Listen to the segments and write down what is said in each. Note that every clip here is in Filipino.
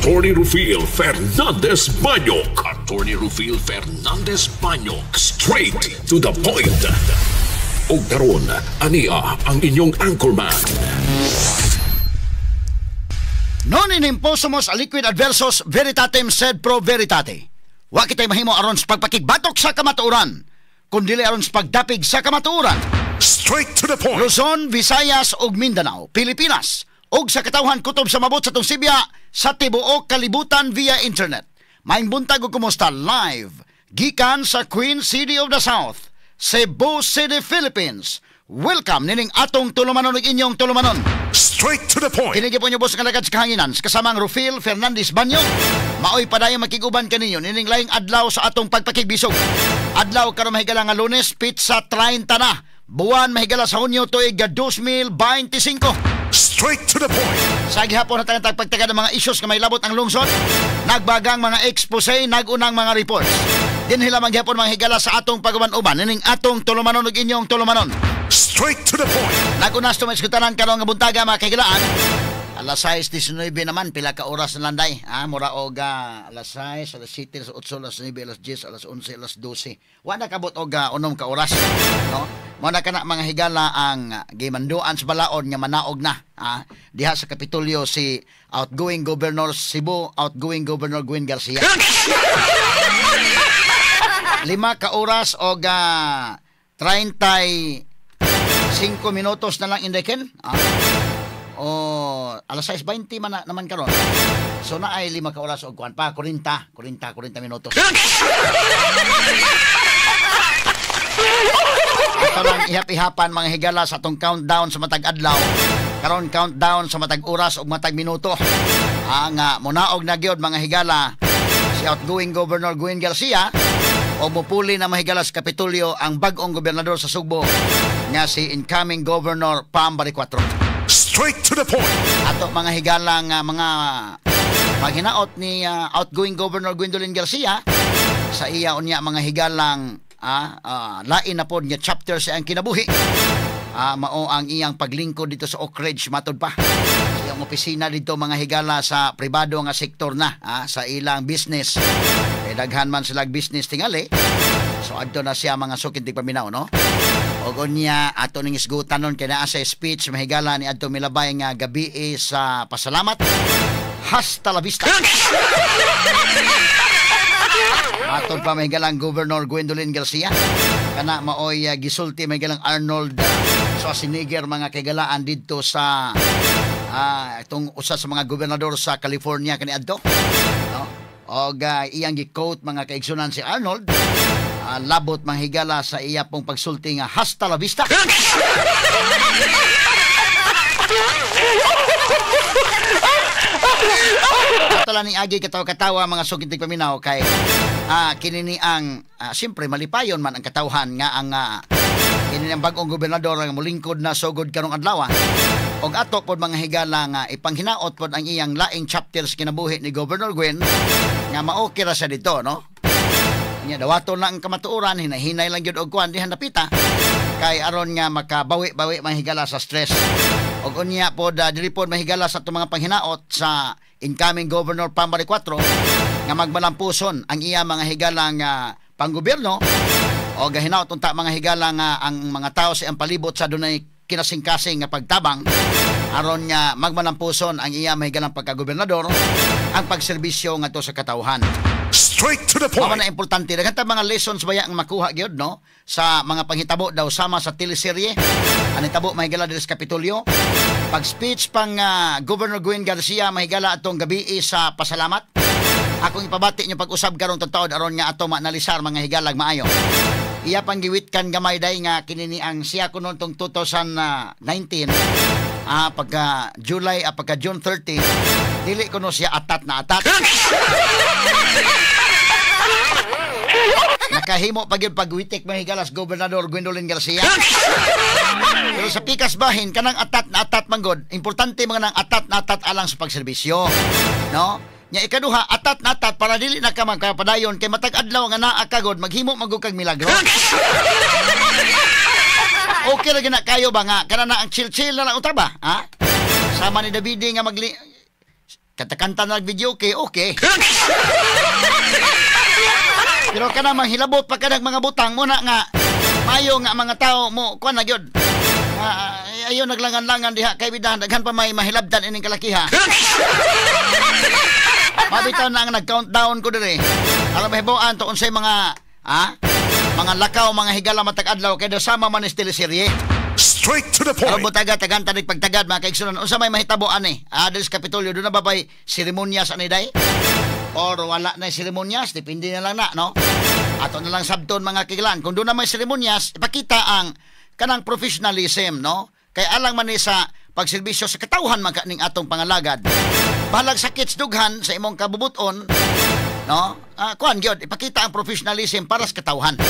Attorney Rufil Fernandez Banyok. Attorney Rufil Fernandez Banyok. Straight to the point. O karon, ania ang inyong anchorman. Non in imposumos a liquid adversus veritatem sed pro veritate. Wa kitay mahimo aron sa pagpakigbatok sa kamatuoran, kundi aron sa pagdapig sa kamatuoran. Straight to the point. Luzon, Visayas ug Mindanao, Pilipinas. Og sa katawhan kutob sa mabot sa tong Sibya sa tibuok kalibutan via internet. Maing buntag ug kumusta live gikan sa Queen City of the South, Cebu City, Philippines. Welcome nining atong tulumanon ug inyong tulumanon. Straight to the point. Kinigi po niyo boss nga lagad sa kahanginan kasamang Rufil Fernandez Banyok. Maoy padayon makiguban kaninyo nining laing adlaw sa atong pagpakigbisog. Adlaw karon mahigala nga Lunes, pizza 30 na. Buwan mahigala sa Hunyo tuig 2025. Straight to the point. Sa gihapon na tayo pagtaga ng mga issues na may labot ang lungsod, nagbagang mga expose, nagunang mga reports. Din hila maghapon mga higala sa atong pagaman-uban, nining atong tulumanon ug inyong tulumanon. Straight to the point. Nagunas to maskutanan karon nga buntaga mga kahigalaan. Alas 6:19 naman, pila ka oras na landay. Mura og alas 6, alas 7, alas 8, alas 9, alas 10, alas 11, alas 12. Wa na kabot og unom ka oras, no? Mo na kana mga higala ang gimanduan sa balaod nga manaog na. Diha sa Kapitolyo si outgoing Governor Cebu, outgoing Governor Gwen Garcia. 5 ka oras og 35 minutos na lang indeken. Alas 6:20 man naman karon. So na ay 5 ka oras og kuan pa 40 minutos. Ito lang ihap-ihapan mga higala sa atong countdown sa matag adlaw. Karon countdown sa matag oras ug matag minuto. Nga munaog na gyud mga higala si outgoing Governor Gwen Garcia o mupuli na mahigala sa Kapitolyo ang bag-ong gobernador sa Sugbo nga si incoming Governor Pam Bariccuatro. Straight to the point. Ato mga higalang mga paghinaot ni outgoing Governor Gwendolyn Garcia sa iya unya mga higalang lain na pod nga chapter sa ang kinabuhi. Mao ang iyang paglingkod dito sa Oak Ridge matod pa. Sa iyang opisina dito mga higala sa pribado nga sektor na sa ilang business. Kay daghan man silang business tingali. So adto na siya mga sukintig paminaw, no? Og unya ato ning isgutanon kay naa sa speech mahigala ni adto milabay nga gabi sa pasalamat. Hasta la vista. Aton pa mahigalang Governor Gwendolyn Garcia. Kana maoy gisulti mahigalang Arnold Schwarzenegger mga kagalaan dito sa itong usa sa mga gobernador sa California kaniadto. No? Og iyang gi-quote mga kaigsunan si Arnold. Labot manghigala sa iya pong pagsulti nga hasta la vista. Atala ni agi katawa mga sugintig paminaw kay kinini ang siyempre malipayon man ang katawhan nga ang kinini ang bag-ong gobernador nga mulingkod na sugod karong adlaw. Og ato pod mga higala nga ipanghinaot pod ang iyang laing chapters kinabuhi ni Governor Gwen nga maokira sa dito, no? Nya dawaton lang ang kamatuoran, hinahinay lang gyud og kuan dihan napita kay aron nga makabawi-bawi mahigala sa stress. Og unya pod dili pod mahigala sa itong mga panghinaot sa incoming Governor Pam Bariccuatro nga magmalampuson ang iya mga higalang panggobyerno o gahinaot unta mga higala nga ang mga tao sa ang palibot sa dunay kinasing-kasing nga pagtabang aron nga magmalampuson ang iya mahigalang pagkagobernador ang pagserbisyo ngadto sa katawhan. Straight to the point. Mao na importante daghang mga lessons baya ang makuha gyud, no, sa mga panghitabo daw sama sa teleserye ani tabo mahigala diri sa Kapitolyo. Pag speech pang Governor Gwen Garcia mahigala atong gabi sa pasalamat. Akong ipabati niyo pag-usab karon taud aron nga ato manalisar mga higalag maayo. Iya pang giwitkan gamay day nga kinini ang siya kuno tong 2019 pagka July pagka June 30 dili kuno siya atat na atat. Nakahimo pag pagwitik mahigalas Gobernador Gwendolyn Garcia. Pero sa pikas bahin kanang atat na atat manggod, importante mga nang atat na atat alang sa pagserbisyo, no? Nya ikaduha atat na atat para dili na ka magkapadayon kay matag adlaw nga naa kagod maghimo magug kag milagro. Okay ra gina kayo ba nga kana na ang chill-chill na lang uta ba? Sama ni Davide nga katakanta na video okay. Pero ka na manghilabot pa ka ng mga butang muna nga mayo nga mga tao mo kuan na gyud. Ayo naglangan-langan diha kay bidahan daghan pa may mahilabdan ining kalakiha. Mabitaw na ang nag-countdown ko dire. Alam mahibuan to unsay mga mga lakaw, mga higala matag adlaw kay sama man is teleserye. Straight to the point. Alam mo taga-tagan tanig pagtagad mga kaigsunan. Unsa may mahitabo ani? Adres Kapitolyo do na ba bay seremonyas ani day? Or wala na seremonyas, depende na lang na, no? Ato na lang sabton mga kigilan. Kung doon na may seremonyas, ipakita ang kanang professionalism, no? Kaya alang man ni sa pagserbisyo sa katawhan man ning atong pangalagad. Bahalag sakit dughan sa imong kabubuton, no? Kuan gyud, ipakita ang professionalism para sa katawhan.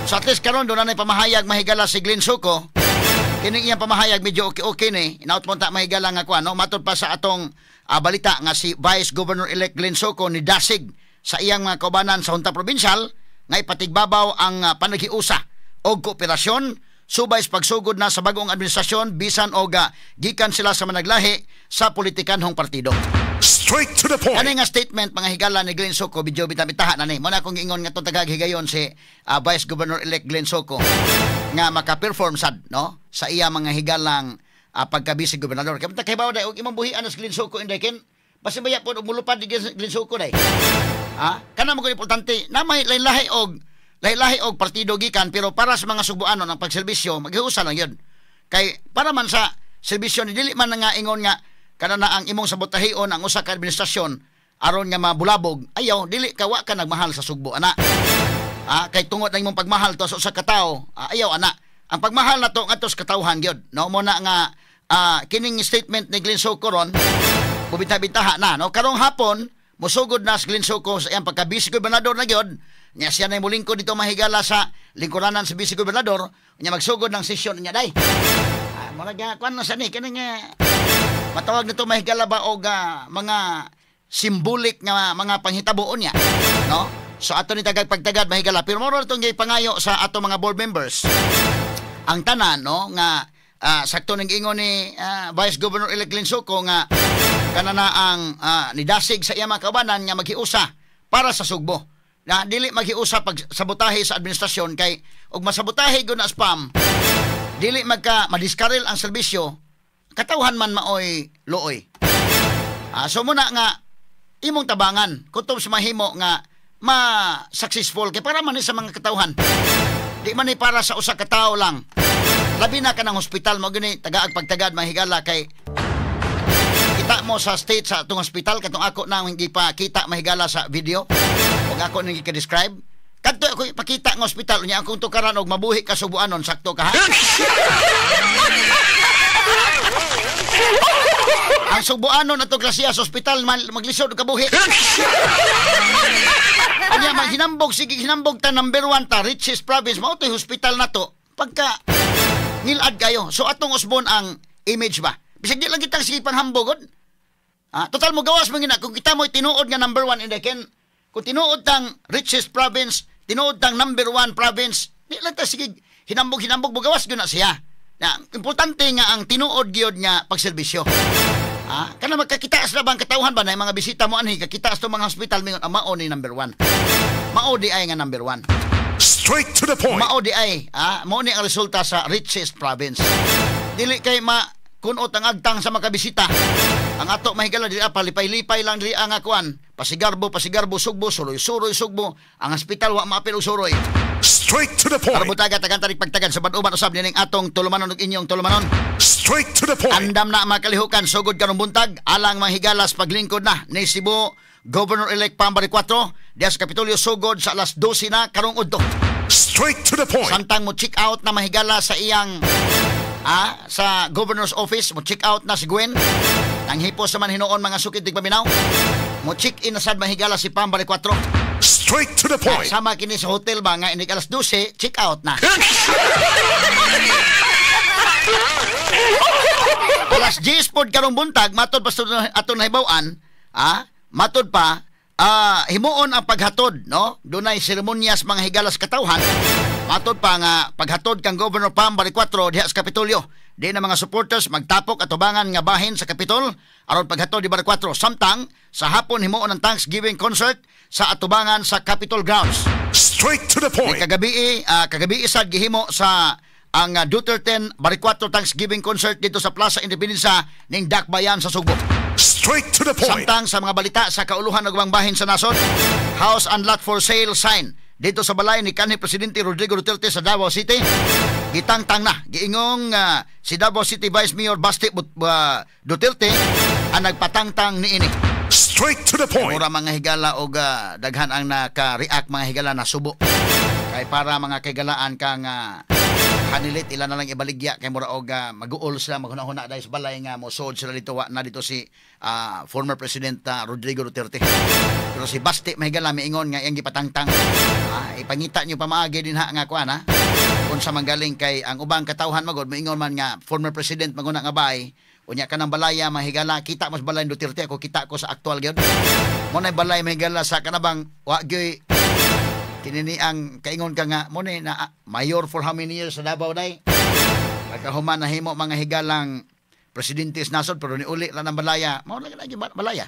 So at least karon doon na pamahayag mahigala si Glenn Suko. Kining iyang pamahayag medyo okay ni. Inaut mo ta mahigala nga kuan, no? Matod pa sa atong balita nga si Vice Governor-elect Glenn Suko ni dasig sa iyang mga kaubanan sa Junta Provincial nga ipatigbabaw ang panaghiusa o kooperasyon subay sa pagsugod na sa bagong administrasyon bisan og gikan sila sa managlahi sa politikanhong partido. Straight to the point. Kani nga statement mga higala ni Glenn Suko video bitamitahan na ni. Muna akong ingon nga itong tagaghigayon si Vice Governor-elect Glenn Suko nga maka-perform sad, no? Sa iya mga higalang pagkabisig gobernador. Kaya kay bawa day og imong buhian as Glenn Suko inday ken pasibaya pod og mulupad di Glenn Suko day. Kana mo ko importante na may lahi og partido gikan pero para sa mga subuanon ang pagserbisyo maghiusa lang yun. Kay para man sa serbisyo ni dili man nga ingon nga kana na ang imong sabotahion ang usa ka administrasyon aron nga mabulabog ayaw dili ka wa ka nagmahal sa sugbo ana. Kay tungod na imong pagmahal to sa usa ka tawo ayaw ana. Ang pagmahal na to ngadto sa katawhan gyud. No mo na nga kining statement ni Glenn Suko ron bubita-bitaha na no karong hapon musugod na si Glenn Suko sa iyang pagka-vice gobernador na gyud. Nya siya na mulingkod dito mahigala sa lingkuranan sa vice gobernador nya magsugod ng sesyon niya day. Mo na kuan na sa ni kining matawag nito mahigala ba og mga symbolic nga mga panghitaboon niya, no? So ato ni tagag pagtagad mahigala pero moro itong gipangayo sa ato mga board members. Ang tanan, no, nga sakto ning ingon ni Vice Governor-elect Glenn Suko nga kanana ang nidasig sa iya mga kaubanan nga maghiusa para sa sugbo. Na dili maghiusa pag sabotahe sa administrasyon kay og masabotahe gud na spam. Dili madiskarel ang serbisyo. Katawhan man maoy looy. So muna nga imong tabangan kutob sa mahimo nga ma-successful kay para man ni sa mga katawhan. Di man ni para sa usa ka tawo lang. Labi na ka ng hospital mo gani tagaag pagtagad mahigala kay kita mo sa state sa atong hospital katong ako na hindi pa kita mahigala sa video ug ako nang i-describe kadto ako ipakita ng hospital unya akong tukaran og mabuhi ka subuanon sakto ka ha. Ang subuanon ato klasya sa hospital maglisod og kabuhi. Unya maghinambog sige hinambog ta number 1 ta richest province mao toy hospital nato pagka ngilad kayo. So atong usbon ang image ba. Bisag di lang kitang sige panghambog. Total mo gawas mangina kung kita mo tinuod nga number 1 in the ken. Kung tinuod tang richest province, tinuod tang number 1 province, di lang ta sige hinambog mo gawas gyud na siya. Na importante nga ang tinuod gyud nga pagserbisyo. Kana magkakitaas na bang katawhan ba na mga bisita mo anhi kakitaas to mga hospital mingon mao ni number 1. Mao di ay nga number 1. Straight to the point. Mao di ay, mao ni ang resulta sa richest province. Dili kay kunot ang agtang sa makabisita. Ang ato mahigala dili palipay-lipay lang dili ang akuan. Pasigarbo sugbo, suroy sugbo. Ang hospital wa maapil og suroy. Straight to the point. Para butaga tagan-tanig pagtagan sa baduman usab ning atong tulumanon ug inyong tulumanon. Straight to the point. Andam na makalihukan sugod karong buntag alang mahigalas paglingkod na ni Cebu Governor-elect Pambari 4 diya sa Kapitolyo sugod sa alas 12 na karong udto. Straight to the point. Santang mo check out na mahigala sa iyang sa governor's office mo check out na si Gwen. Nang hipos sa man hinuon mga sukid tig paminaw. Mo check in na sad mahigala si Pambari 4. Straight to the point. Sama kini sa hotel ba nga inig alas 12 check out na. Alas 10 pod karong buntag matod pa aton nahibaw-an, matod pa himuon ang paghatod, no? Dunay seremonyas mga higalas katawhan. Matod pa nga paghatod kang Governor Pambari 4 diha sa Kapitolyo. di na mga supporters magtapok at tubangan nga bahin sa Kapitol aron paghatod di Bar 4. Samtang sa hapon himuon ang Thanksgiving concert sa atubangan sa Capitol grounds. Straight to the point. Kagabi isad gihimo sa ang Duterte Bar 4 Thanksgiving concert dito sa Plaza Independencia ning Dakbayan sa Subo. Straight to the point. Samtang sa mga balita sa kauluhan ng ubang bahin sa nasod, house and lot for sale sign dito sa balay ni kanhi Presidente Rodrigo Duterte sa Davao City. Gitangtang na giingong si Davao City Vice Mayor Basti Duterte ang nagpatangtang niini. Straight to the point. Mura mga higala og daghan ang naka-react mga higala na subo. Kay para mga kagalaan kang hanilit ilan na lang ibaligya kay mura og mag-uol sila maghuna-huna dahil sa balay nga mo sod sila dito wa na dito si former President Rodrigo Duterte. Pero si Basti mahigala miingon nga iyang gipatangtang. Ipangita niyo pamaagi din nga kuan ha. Kung sa manggaling kay ang ubang katawhan magod miingon man nga former President maguna nga bay unya ka ng balaya mahigala kita mas balay Duterte ako kita ko sa aktual gyud. Mo na balay mahigala sa kanabang wa gyud kinini ang kaingon ka nga mo na mayor for how many years sa Davao day. Pagkahuman na himo mga higalang presidente sa nasod pero ni uli lang ng balaya. Mao lang lagi balaya.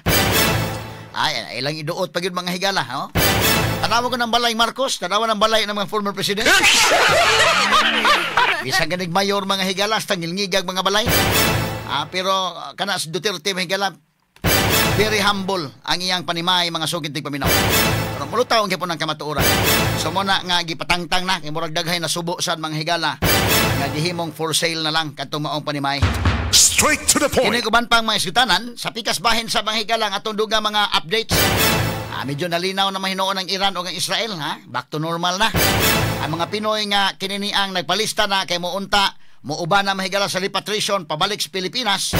Ay ilang iduot pag yun mga higala, oh. Tanawa ko ng balay Marcos, tanawa ng balay ng mga former president. Bisang ganig mayor mga higala, tangilngigag mga balay. Pero kana si Duterte mga higala, very humble ang iyang panimay mga sugintig paminaw. Pero mulutaw ang gipon ng kamatuoran. So muna nga gipatangtang na kay murag daghay na subo sad mga higala nga gihimong for sale na lang kadtong maong panimay. Straight to the point. Kini uban pang mga isgutanan sa pikas bahin sa mga higala nga atong dugang mga updates. Medyo nalinaw na mahinuon ng Iran o ng Israel ha. Back to normal na. Ang mga Pinoy nga kinini ang nagpalista na kay muunta muuban na mahigala sa repatriation pabalik sa Pilipinas.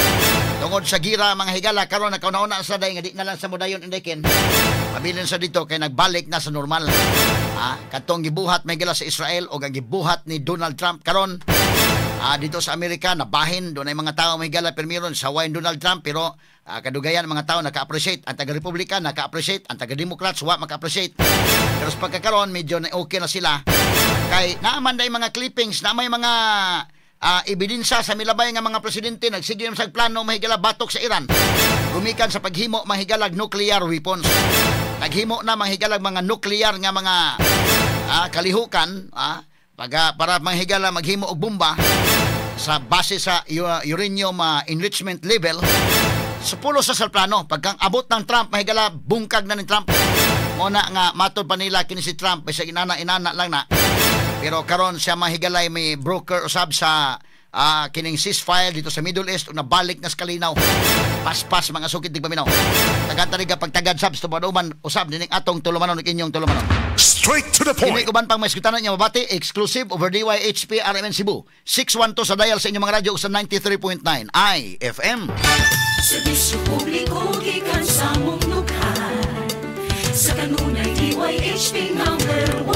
Tungod sa gira mga higala karon nakauna-una sa day nga di na lang sa mudayon indikin. Pabilin sa dito kay nagbalik na sa normal. Katong gibuhat mahigala sa Israel o ang gibuhat ni Donald Trump karon dito sa Amerika nabahin doon ay mga tao mahigala permiron sa Donald Trump pero kadugayan mga tao naka-appreciate ang taga-Republican naka-appreciate ang taga-Democrats wa maka-appreciate pero sa pagkakaroon medyo na okay na sila kay naaman day mga clippings na may mga ebidensya sa milabay nga mga presidente nagsige sa plano mahigala batok sa Iran gumikan sa paghimo mahigalag nuclear weapons naghimo na mahigalag mga nuclear nga mga kalihukan para mahigala maghimo og bomba sa base sa uranium enrichment level supulo sa plano pagkang abot ng Trump mahigala bungkag na ni Trump muna nga matod pa nila kini si Trump sa inana lang na pero karon siya mahigalay may broker usab sa kining ceasefire dito sa Middle East na balik na sa kalinaw paspas mga sukit di paminaw taga-tariga pagtagad subs to baduman usab dining atong tulumanon ug inyong tulumanon. Straight to the point. Kini uban pang may skutanan niya mabati exclusive over DYHP RMN Cebu 612 sa dial sa inyong mga radyo sa 93.9 IFM. Serbisyo publiko gikan sa mong lukhan sa kanunay DYHP #1